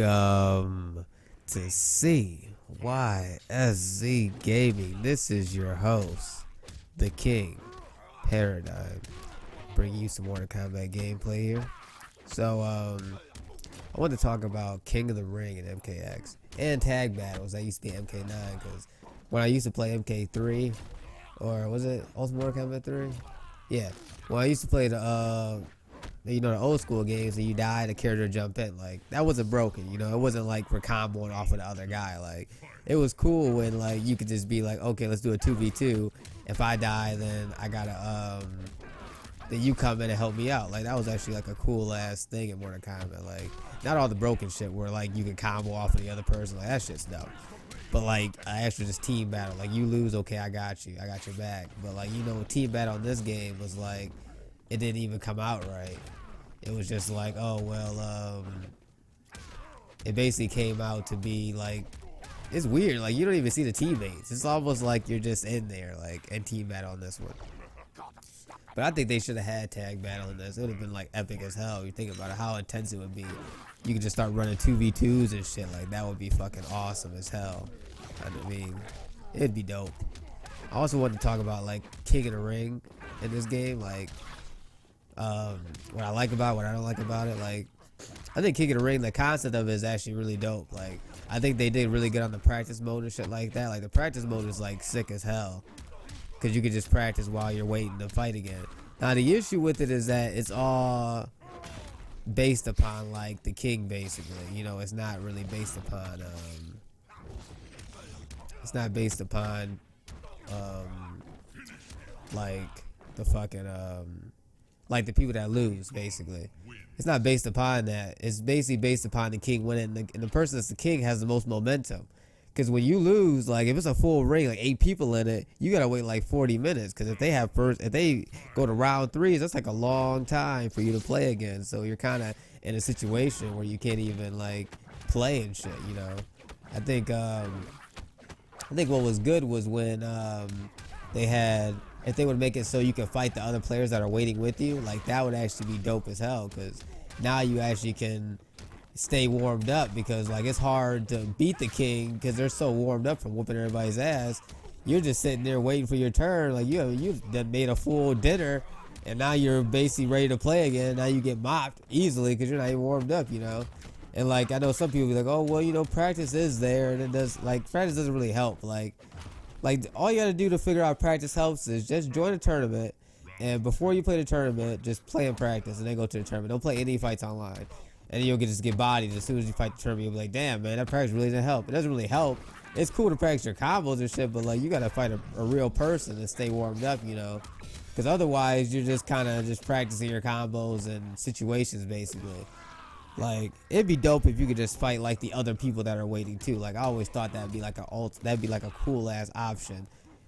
Welcome to CYSZ Gaming. This is your host, the King Paradigm, bringing you some Mortal Kombat gameplay here. So, I want to talk about King of the Ring and MKX and tag battles. I used to be MK9 because when I used to play MK3, or was it Ultimate Mortal Kombat 3? Yeah, when I used to play the the old school games and you die, the character jump in, like that wasn't broken, it wasn't like we're comboing off of the other guy. Like it was cool when like you could just be like, okay, let's do a 2v2. If I die, then I gotta then you come in and help me out. Like that was actually like a cool ass thing in Mortal Kombat. Like not all the broken shit where like you can combo off of the other person, like that shit's dumb. But like I actually just team battle, like you lose, okay, I got your back. But like team battle in this game was like it didn't even come out right. It was just like, oh well, it basically came out to be like, it's weird, like you don't even see the teammates. It's almost like you're just in there like and team battle on this one. But I think they should have had tag battle in this. It would have been like epic as hell. You think about it, how intense it would be. You could just start running 2v2s and shit, like that would be fucking awesome as hell. I mean, it'd be dope. I also want to talk about like King of the Ring in this game, like what I like about, what I don't like about it. Like I think King of the Ring, the concept of it is actually really dope. Like I think they did really good on the practice mode and shit like that. Like the practice mode is like sick as hell, because you can just practice while you're waiting to fight again. Now the issue with it is that it's all based upon like the king, basically. It's not really based upon like the fucking like the people that lose, basically. It's not based upon that. It's basically based upon the king winning, and the person that's the king has the most momentum. Because when you lose, like if it's a full ring, like 8 people in it, you gotta wait like 40 minutes. Because if they go to round 3s, that's like a long time for you to play again. So you're kind of in a situation where you can't even like play and shit. I think what was good was when they had, if they would make it so you can fight the other players that are waiting with you, like that would actually be dope as hell. Because now you actually can stay warmed up, because like it's hard to beat the king because they're so warmed up from whooping everybody's ass. You're just sitting there waiting for your turn, like you done made a full dinner and now you're basically ready to play again. Now you get mopped easily because you're not even warmed up. And like I know some people be like, oh well, practice is there, and it does, like practice doesn't really help. Like all you gotta do to figure out practice helps is just join a tournament, and before you play the tournament, just play in practice and then go to the tournament. Don't play any fights online. And you'll just get bodied as soon as you fight the tournament. You'll be like, damn, man, that practice really didn't help. It doesn't really help. It's cool to practice your combos and shit, but like you gotta fight a real person and stay warmed up, because otherwise you're just kind of just practicing your combos and situations, basically. Like it'd be dope if you could just fight like the other people that are waiting too. Like I always thought that'd be like a cool ass option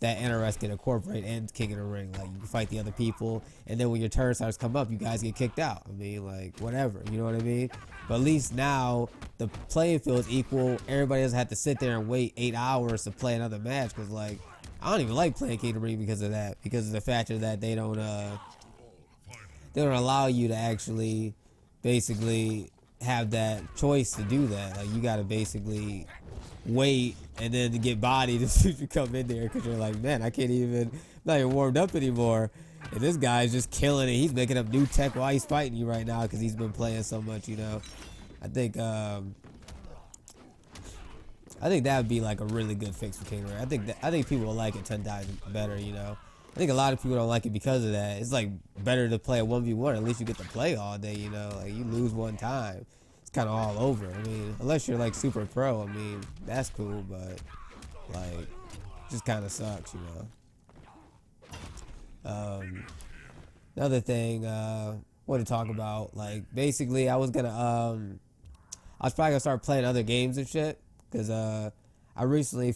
that NRS can incorporate in King of the Ring. Like you can fight the other people, and then when your turn starts to come up, you guys get kicked out. I mean, like whatever, you know what I mean? But at least now the playing field is equal. Everybody doesn't have to sit there and wait 8 hours to play another match. Because like I don't even like playing King of the Ring because of that. Because of the factor that they don't allow you to actually basically have that choice to do that. Like you gotta basically wait and then to get bodied as soon as you come in there, because you're like, man, I'm not even warmed up anymore, and this guy's just killing it. He's making up new tech while he's fighting you right now because he's been playing so much. I think that would be like a really good fix for King of the Ring. I think people will like it 10 times better. I think a lot of people don't like it because of that. It's like better to play a 1v1. At least you get to play all day. Like you lose one time, it's kind of all over. I mean, unless you're like super pro, I mean, that's cool, but like it just kind of sucks. Another thing I want to talk about, like basically I was probably gonna start playing other games and shit, because I recently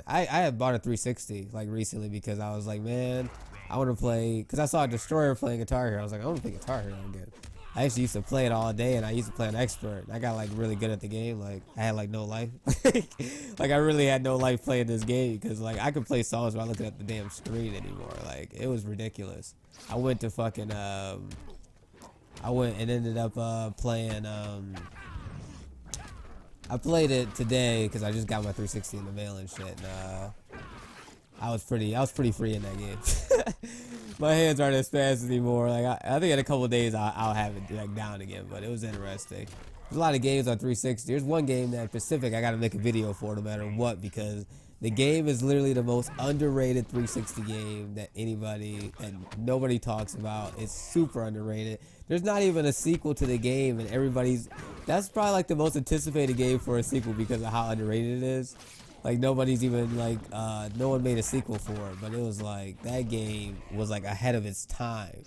I had bought a 360 like recently, because I was like, man, I want to play, because I saw a Destroyer playing Guitar Hero. I was like, I want to play Guitar Hero again. I actually used to play it all day, and I used to play an expert. I got like really good at the game. Like I had like no life. Like I really had no life playing this game, because like I could play songs without looking at the damn screen anymore. Like it was ridiculous. I went to fucking I went and ended up playing I played it today because I just got my 360 in the mail and shit. And I was pretty free in that game. My hands aren't as fast anymore. Like I think in a couple of days I'll have it like down again. But it was interesting. There's a lot of games on 360. There's one game that Pacific I gotta make a video for no matter what, because the game is literally the most underrated 360 game that nobody talks about. It's super underrated. There's not even a sequel to the game, and that's probably like the most anticipated game for a sequel because of how underrated it is. Like nobody's even like no one made a sequel for it, but it was like that game was like ahead of its time.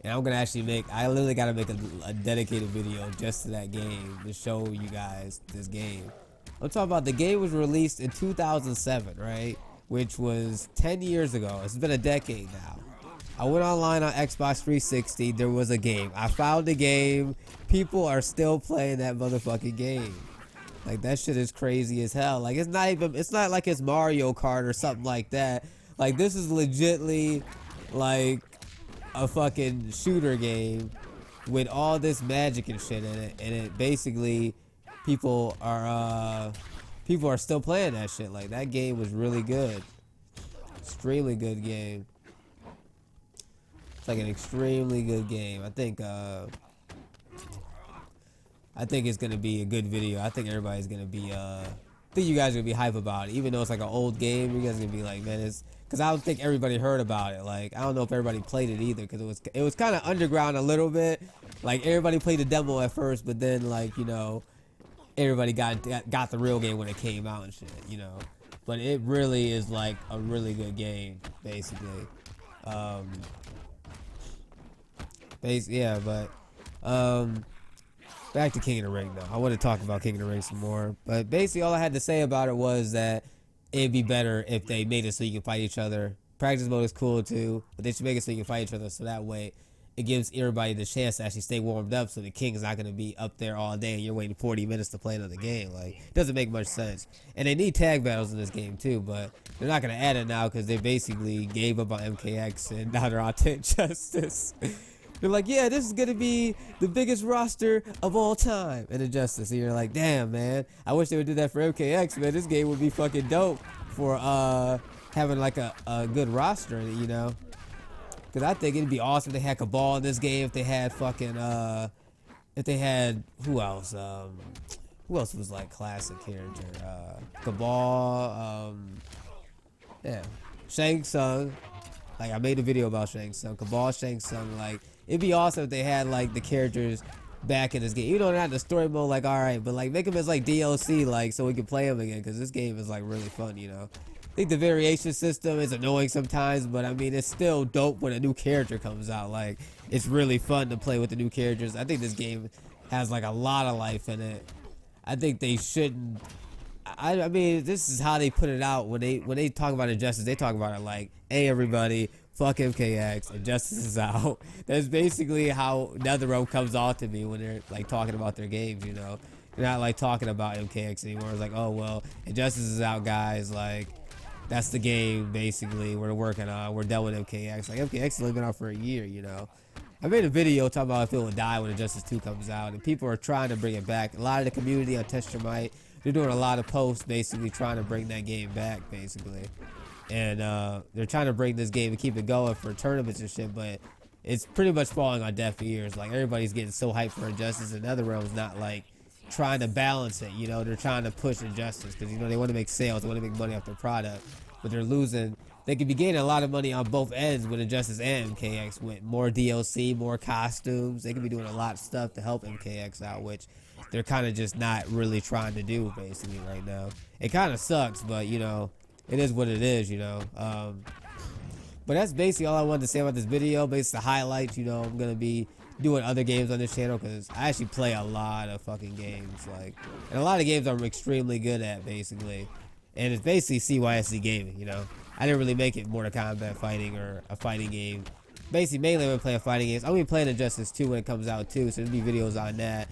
And I'm gonna actually I literally gotta make a dedicated video just to that game to show you guys this game. I'm talking about the game was released in 2007, right? Which was 10 years ago. It's been a decade now. I went online on Xbox 360. There was a game. I found the game. People are still playing that motherfucking game. Like that shit is crazy as hell. Like it's not like it's Mario Kart or something like that. Like this is legitly like a fucking shooter game with all this magic and shit in it, and it basically people are still playing that shit. Like that game was really good. Extremely good game. It's like an extremely good game. I think it's gonna be a good video. I think everybody's gonna be I think you guys are gonna be hype about it. Even though it's like an old game, you guys are gonna be like, man, it's because I don't think everybody heard about it. Like I don't know if everybody played it either, because it was kind of underground a little bit. Like everybody played the demo at first, but then like, you know, everybody got the real game when it came out and shit, you know. But it really is like a really good game, basically. Back to King of the Ring though. I want to talk about King of the Ring some more. But basically all I had to say about it was that it'd be better if they made it so you can fight each other. Practice mode is cool too, but they should make it so you can fight each other, so that way it gives everybody the chance to actually stay warmed up, so the king is not going to be up there all day and you're waiting 40 minutes to play another game. Like, it doesn't make much sense. And they need tag battles in this game too, but they're not going to add it now because they basically gave up on MKX and now they're on to Injustice. They're like, yeah, this is going to be the biggest roster of all time in Injustice. And you're like, damn, man, I wish they would do that for MKX, man. This game would be fucking dope for having like a good roster, you know? Because I think it'd be awesome if they had Cabal in this game, if they had fucking, if they had, who else was like classic character? Cabal, yeah, Shang Tsung. Like, I made a video about Shang Tsung. Cabal, Shang Tsung, like, it'd be awesome if they had, like, the characters back in this game. Even though they're not in the story mode, like, alright, but, like, make them as, like, DLC, like, so we can play them again, because this game is, like, really fun, you know? I think the variation system is annoying sometimes, but, I mean, it's still dope when a new character comes out. Like, it's really fun to play with the new characters. I think this game has, like, a lot of life in it. I think they shouldn't... I mean, this is how they put it out. When they talk about Injustice, they talk about it like, hey, everybody, fuck MKX, Injustice is out. That's basically how NetherRealm comes off to me when they're, like, talking about their games, you know? They're not, like, talking about MKX anymore. It's like, oh, well, Injustice is out, guys. Like, that's the game, basically, we're working on. We're done with MKX. Like, MKX has only been out for a year, you know? I made a video talking about if it will die when Injustice 2 comes out, and people are trying to bring it back. A lot of the community on Test Your Might, they're doing a lot of posts basically trying to bring that game back, basically. And they're trying to bring this game and keep it going for tournaments and shit, but it's pretty much falling on deaf ears. Like, everybody's getting so hyped for Injustice, and NetherRealm's not, like, trying to balance it, you know? They're trying to push Injustice because, you know, they want to make sales, they want to make money off their product, but they're losing. They could be gaining a lot of money on both ends with Injustice and MKX, with more DLC, more costumes. They could be doing a lot of stuff to help MKX out, which they're kind of just not really trying to do, basically, right now. It kind of sucks, but, you know, it is what it is, you know. But that's basically all I wanted to say about this video. Basically, the highlights, you know, I'm going to be doing other games on this channel because I actually play a lot of fucking games. Like, and a lot of games I'm extremely good at, basically. And it's basically CYSC gaming, you know. I didn't really make it Mortal Kombat fighting or a fighting game. Basically, mainly I'm playing fighting games. I'm going to be playing Injustice 2 when it comes out, too, so there'll be videos on that.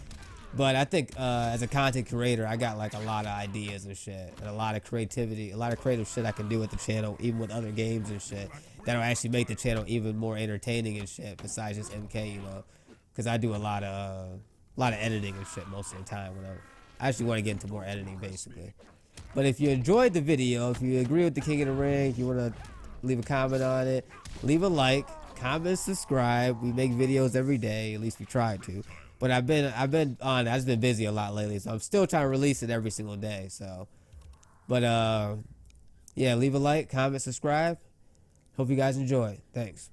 But I think as a content creator, I got like a lot of ideas and shit, and a lot of creativity, a lot of creative shit I can do with the channel, even with other games and shit, that'll actually make the channel even more entertaining and shit, besides just MK, you know, because I do a lot of editing and shit most of the time I actually want to get into more editing, basically. But if you enjoyed the video, if you agree with the King of the Ring, if you want to leave a comment on it, leave a like, comment, subscribe. We make videos every day, at least we try to. But I've been on. I've just been busy a lot lately, so I'm still trying to release it every single day. So, but yeah, leave a like, comment, subscribe. Hope you guys enjoy. Thanks.